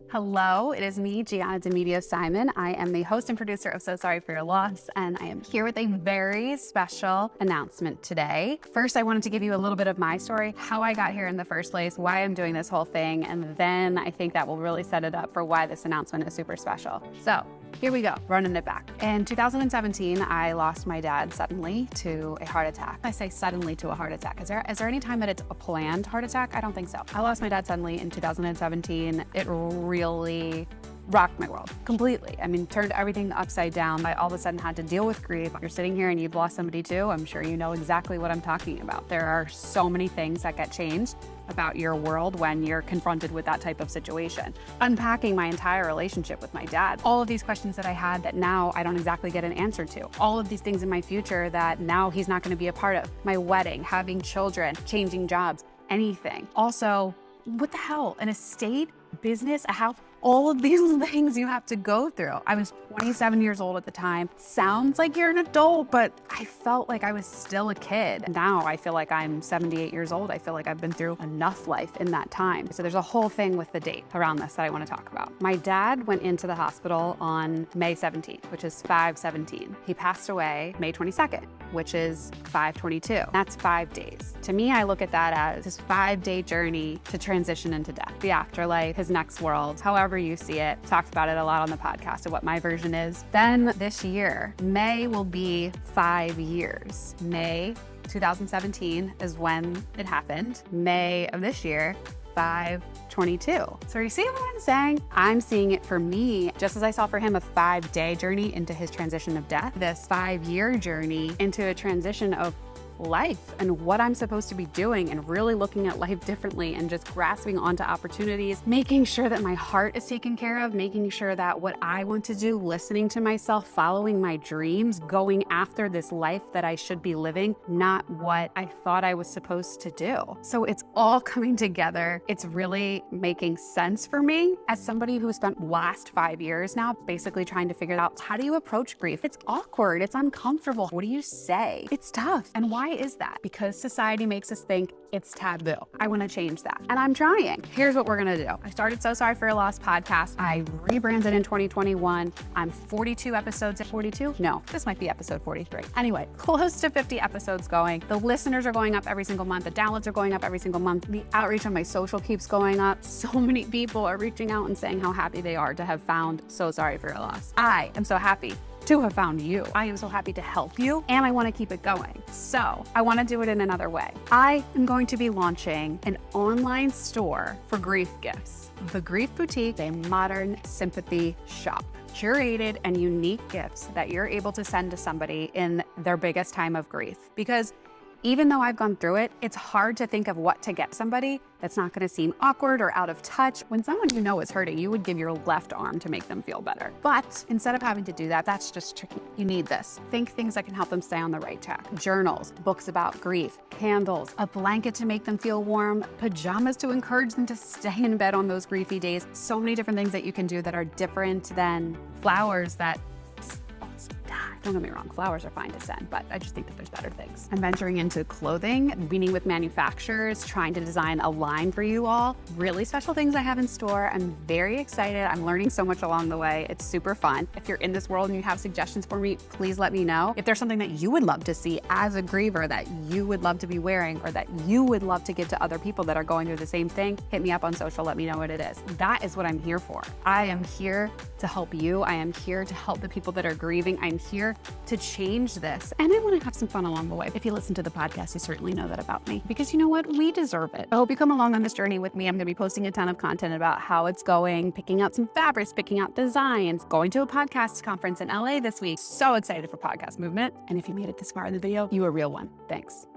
Hello, it is me, Gianna Demedio Simon. I am the host and producer of So Sorry for Your Loss, and I am here with a very special announcement today. First, I wanted to give you a little bit of my story, how I got here in the first place, why I'm doing this whole thing, and then I think that will really set it up for why this announcement is super special. So, here we go, running it back. In 2017, I lost my dad suddenly to a heart attack. I say suddenly to a heart attack. Is there any time that it's a planned heart attack? I don't think so. I lost my dad suddenly in 2017. It really rocked my world completely. I mean, turned everything upside down. I all of a sudden had to deal with grief. You're sitting here and you've lost somebody too. I'm sure you know exactly what I'm talking about. There are so many things that get changed about your world when you're confronted with that type of situation. Unpacking my entire relationship with my dad. All of these questions that I had that now I don't exactly get an answer to. All of these things in my future that now he's not going to be a part of. My wedding, having children, changing jobs, anything. Also, what the hell? An estate, business, a house, all of these things you have to go through. I was 27 years old at the time. Sounds like you're an adult, but I felt like I was still a kid. Now I feel like I'm 78 years old. I feel like I've been through enough life in that time. So there's a whole thing with the date around this that I want to talk about. My dad went into the hospital on May 17th, which is 5/17. He passed away May 22nd, which is 5/22. That's 5 days. To me, I look at that as this 5-day journey to transition into death, the afterlife, his next world, however you see it. Talked about it a lot on the podcast of what my version is. Then this year, May will be 5 years. May 2017 is when it happened. May of this year, 5/22. So are you seeing what I'm saying? I'm seeing it for me, just as I saw for him a 5-day journey into his transition of death, this 5-year journey into a transition of life and what I'm supposed to be doing and really looking at life differently and just grasping onto opportunities, making sure that my heart is taken care of, making sure that what I want to do, listening to myself, following my dreams, going after this life that I should be living, not what I thought I was supposed to do. So it's all coming together. It's really making sense for me as somebody who spent the last 5 years now basically trying to figure out, how do you approach grief? It's awkward. It's uncomfortable. What do you say? It's tough. And why is that? Because society makes us think it's taboo. I want to change that. And I'm trying. Here's what we're going to do. I started So Sorry for Your Loss podcast. I rebranded in 2021. I'm 42 episodes at 42. No, this might be episode 43. Anyway, close to 50 episodes going. The listeners are going up every single month. The downloads are going up every single month. The outreach on my social keeps going up. So many people are reaching out and saying how happy they are to have found So Sorry for Your Loss. I am so happy to have found you. I am so happy to help you, and I want to keep it going. So I want to do it in another way. I am going to be launching an online store for grief gifts. The Grief Boutique, a modern sympathy shop. Curated and unique gifts that you're able to send to somebody in their biggest time of grief. Because even though I've gone through it, it's hard to think of what to get somebody that's not going to seem awkward or out of touch. When someone you know is hurting, you would give your left arm to make them feel better. But instead of having to do that, that's just tricky. You need this. Think things that can help them stay on the right track. Journals, books about grief, candles, a blanket to make them feel warm, pajamas to encourage them to stay in bed on those griefy days. So many different things that you can do that are different than flowers that don't get me wrong, flowers are fine to send, but I just think that there's better things. I'm venturing into clothing, meeting with manufacturers, trying to design a line for you all. Really special things I have in store. I'm very excited. I'm learning so much along the way. It's super fun. If you're in this world and you have suggestions for me, please let me know. If there's something that you would love to see as a griever that you would love to be wearing or that you would love to give to other people that are going through the same thing, hit me up on social, let me know what it is. That is what I'm here for. I am here to help you. I am here to help the people that are grieving. I'm here to change this. And I want to have some fun along the way. If you listen to the podcast, you certainly know that about me because you know what? We deserve it. I hope you come along on this journey with me. I'm going to be posting a ton of content about how it's going, picking out some fabrics, picking out designs, going to a podcast conference in LA this week. So excited for Podcast Movement. And if you made it this far in the video, you a real one. Thanks.